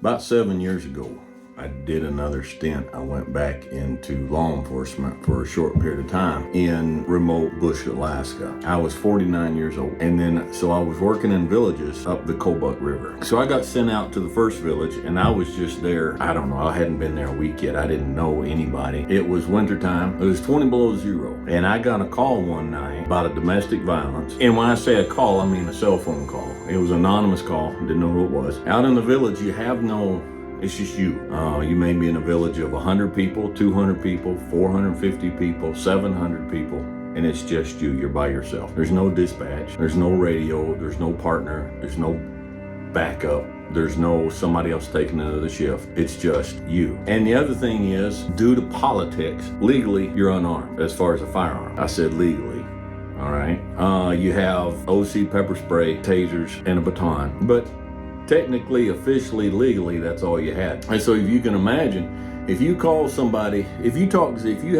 About 7 years ago, I did another stint. I went back into law enforcement for a short period of time in remote bush, Alaska. I was 49 years old. And then, so I was working in villages up the Kobuk River. So I got sent out to the first village and I was just there. I don't know, I hadn't been there a week yet. I didn't know anybody. It was wintertime. It was 20 below zero. And I got a call one night about a domestic violence. And when I say a call, I mean a cell phone call. It was an anonymous call. Didn't know who it was. Out in the village, you have no, it's just you. You may be in a village of 100 people, 200 people, 450 people, 700 people, and it's just you. You're by yourself. There's no dispatch. There's no radio. There's no partner. There's no backup. There's no somebody else taking another shift. It's just you. And the other thing is, due to politics, legally, you're unarmed as far as a firearm. I said legally. All right. You have OC pepper spray, tasers, and a baton. But technically, officially, legally, that's all you had. And so if you can imagine, if you call somebody, if you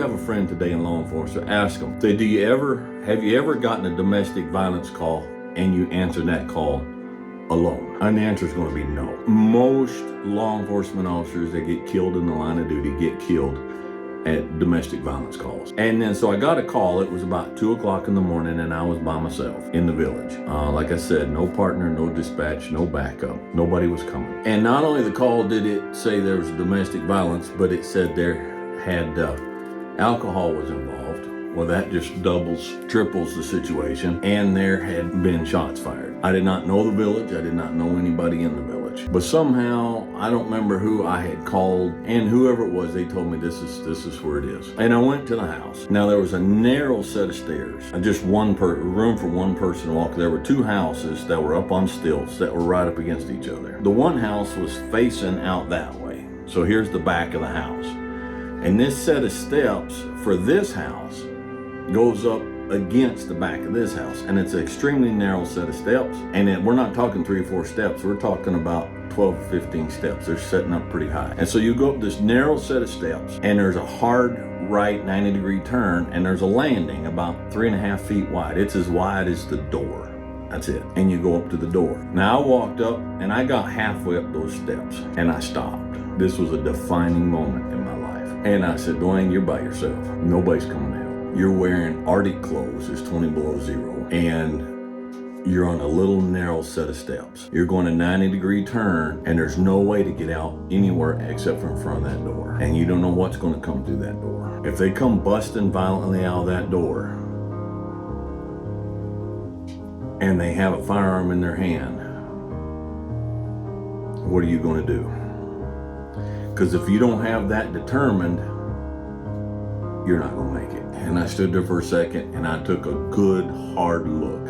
have a friend today in law enforcement, ask them, say, have you ever gotten a domestic violence call and you answer that call alone? And the answer is going to be no. Most law enforcement officers that get killed in the line of duty get killed at domestic violence calls. And then so I got a call. It was about 2 o'clock in the morning and I was by myself in the village. Like I said, no partner, no dispatch, no backup. Nobody was coming. And not only the call did it say there was domestic violence, but it said there had alcohol was involved. Well, that just triples the situation. And there had been shots fired. I did not know the village. I did not know anybody in the village. But somehow, I don't remember who I had called, and whoever it was, they told me this is where it is. And I went to the house. Now there was a narrow set of stairs, just room for one person to walk. There were two houses that were up on stilts that were right up against each other. The one house was facing out that way. So here's the back of the house. And this set of steps for this house goes up against the back of this house, and it's an extremely narrow set of steps, and we're not talking 3 or 4 steps, we're talking about 12 or 15 steps. They're setting up pretty high. And so you go up this narrow set of steps, and there's a hard right 90-degree turn, and there's a landing about 3.5 feet wide. It's as wide as the door. That's it. And you go up to the door. Now I walked up and I got halfway up those steps and I stopped. This was a defining moment in my life. And I said, Dewayne, you're by yourself. Nobody's coming out. You're wearing Arctic clothes, it's 20 below zero, and you're on a little narrow set of steps. You're going a 90-degree turn, and there's no way to get out anywhere except from in front of that door. And you don't know what's going to come through that door. If they come busting violently out of that door, and they have a firearm in their hand, what are you going to do? Because if you don't have that determined, you're not going to make it. And I stood there for a second and I took a good hard look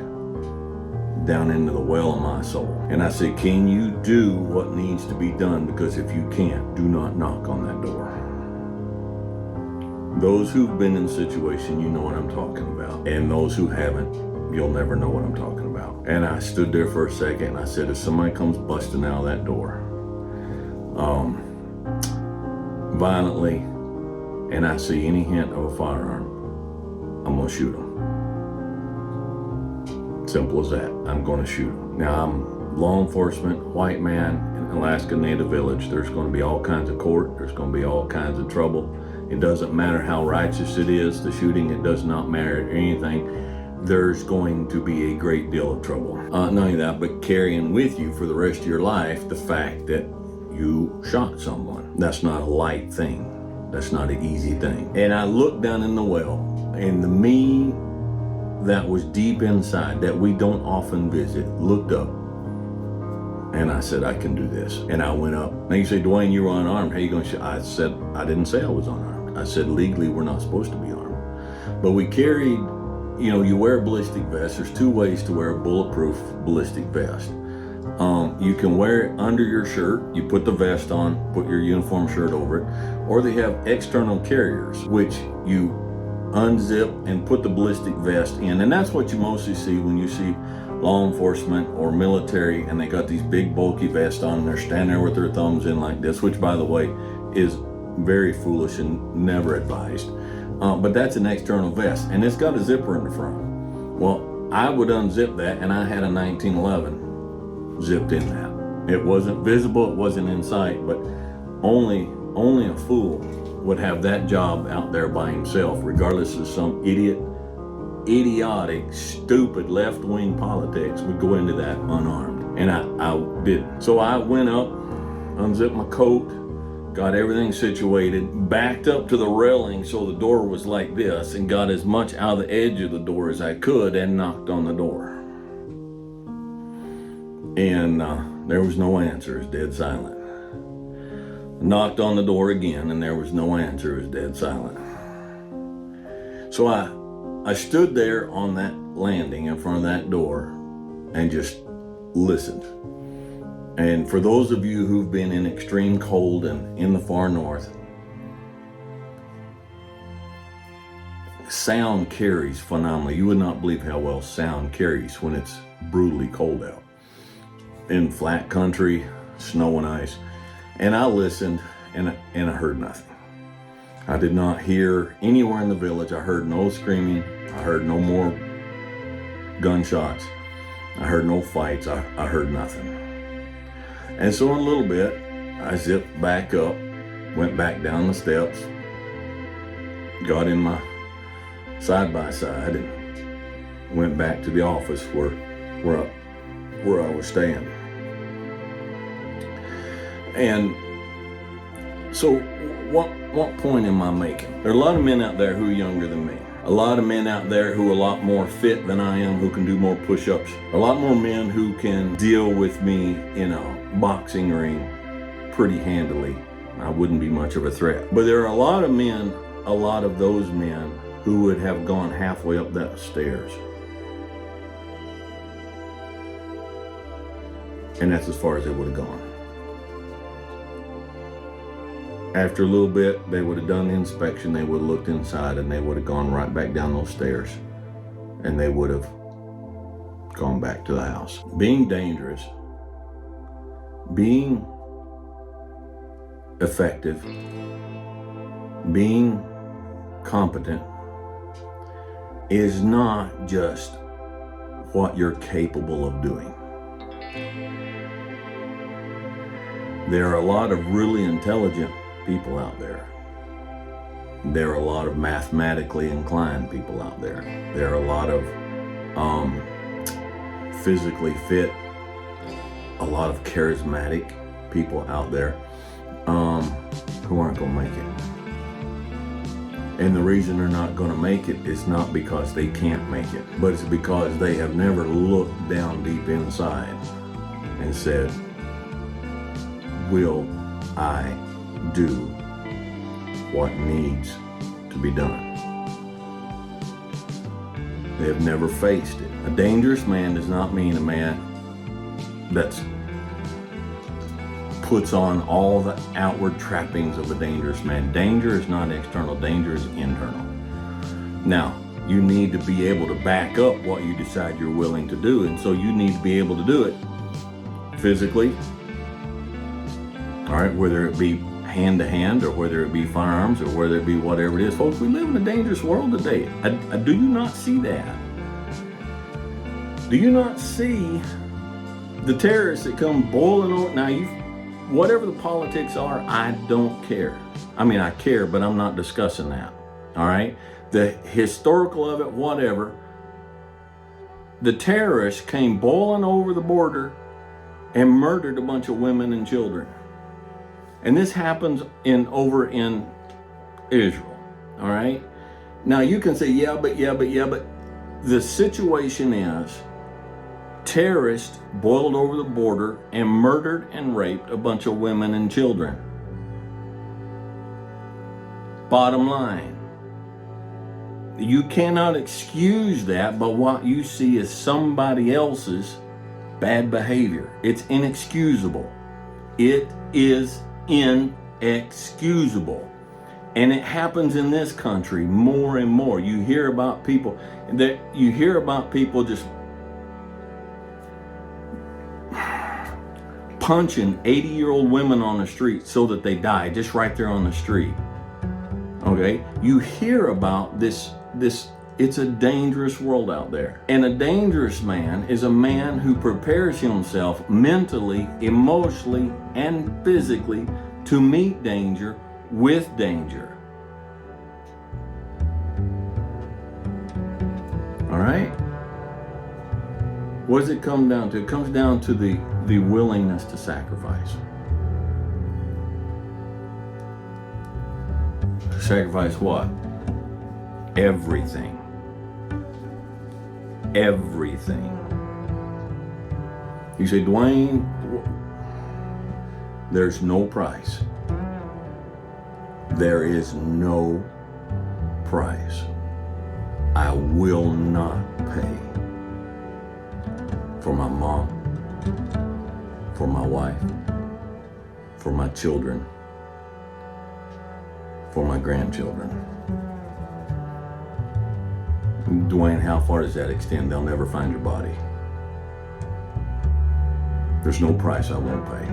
down into the well of my soul. And I said, can you do what needs to be done? Because if you can't, do not knock on that door. Those who've been in the situation, you know what I'm talking about. And those who haven't, you'll never know what I'm talking about. And I stood there for a second and I said, if somebody comes busting out of that door, violently, and I see any hint of a firearm, I'm gonna shoot them. Simple as that. I'm gonna shoot them. Now, I'm law enforcement, white man in an Alaska Native village. There's gonna be all kinds of court. There's gonna be all kinds of trouble. It doesn't matter how righteous it is, the shooting, it does not matter anything. There's going to be a great deal of trouble. Not only that, but carrying with you for the rest of your life the fact that you shot someone. That's not a light thing. That's not an easy thing. And I looked down in the well, and the me that was deep inside, that we don't often visit, looked up. And I said, I can do this. And I went up. Now you say, Dewayne, you were unarmed. How you going to shoot? I said, I didn't say I was unarmed. I said, legally, we're not supposed to be armed. But we carried, you wear a ballistic vest. There's 2 ways to wear a bulletproof ballistic vest. You can wear it under your shirt. You put the vest on, put your uniform shirt over it. Or they have external carriers, which you unzip and put the ballistic vest in. And that's what you mostly see when you see law enforcement or military, and they got these big bulky vests on and they're standing there with their thumbs in like this, which by the way is very foolish and never advised. But that's an external vest and it's got a zipper in the front. Well, I would unzip that and I had a 1911 zipped in that. It wasn't visible, it wasn't in sight, but only a fool would have that job out there by himself, regardless of some idiotic, stupid left-wing politics, would go into that unarmed. And I didn't. So I went up, unzipped my coat, got everything situated, backed up to the railing so the door was like this, and got as much out of the edge of the door as I could and knocked on the door. And there was no answer. It was dead silent. Knocked on the door again, and there was no answer. It was dead silent. So I stood there on that landing in front of that door and just listened. And for those of you who've been in extreme cold and in the far north, sound carries phenomenally. You would not believe how well sound carries when it's brutally cold out. In flat country, snow and ice. And I listened and I heard nothing. I did not hear anywhere in the village. I heard no screaming. I heard no more gunshots. I heard no fights. I heard nothing. And so in a little bit, I zipped back up, went back down the steps, got in my side-by-side, and went back to the office where I was staying. And so what point am I making? There are a lot of men out there who are younger than me. A lot of men out there who are a lot more fit than I am, who can do more push-ups. A lot more men who can deal with me in a boxing ring pretty handily. I wouldn't be much of a threat. But there are a lot of men, a lot of those men who would have gone halfway up that stairs. And that's as far as they would have gone. After a little bit, they would have done the inspection, they would have looked inside, and they would have gone right back down those stairs. And they would have gone back to the house. Being dangerous, being effective, being competent is not just what you're capable of doing. There are a lot of really intelligent people out there. There are a lot of mathematically inclined people out there. There are a lot of physically fit, a lot of charismatic people out there who aren't going to make it. And the reason they're not going to make it is not because they can't make it, but it's because they have never looked down deep inside and said, will I do what needs to be done? They have never faced it. A dangerous man does not mean a man that's puts on all the outward trappings of a dangerous man. Danger is not external, danger is internal. Now, you need to be able to back up what you decide you're willing to do, and so you need to be able to do it physically, all right, whether it be hand to hand or whether it be firearms or whether it be whatever it is. Folks, we live in a dangerous world today. Do you not see that? Do you not see the terrorists that come boiling over? Now, whatever the politics are, I don't care. I mean, I care, but I'm not discussing that, all right? The historical of it, whatever. The terrorists came boiling over the border and murdered a bunch of women and children. And this happens over in Israel, all right? Now you can say, yeah, but the situation is terrorists boiled over the border and murdered and raped a bunch of women and children. Bottom line, you cannot excuse that by what you see as somebody else's bad behavior. It's inexcusable. It is inexcusable. And it happens in this country more and more. You hear about people just punching 80-year-old women on the street so that they die just right there on the street. Okay? You hear about this It's a dangerous world out there. And a dangerous man is a man who prepares himself mentally, emotionally, and physically to meet danger with danger. All right? What does it come down to? It comes down to the willingness to sacrifice. Sacrifice what? Everything. Everything. You say, Dewayne, there's no price. There is no price I will not pay for my mom, for my wife, for my children, for my grandchildren. Dewayne, how far does that extend? They'll never find your body. There's no price I won't pay.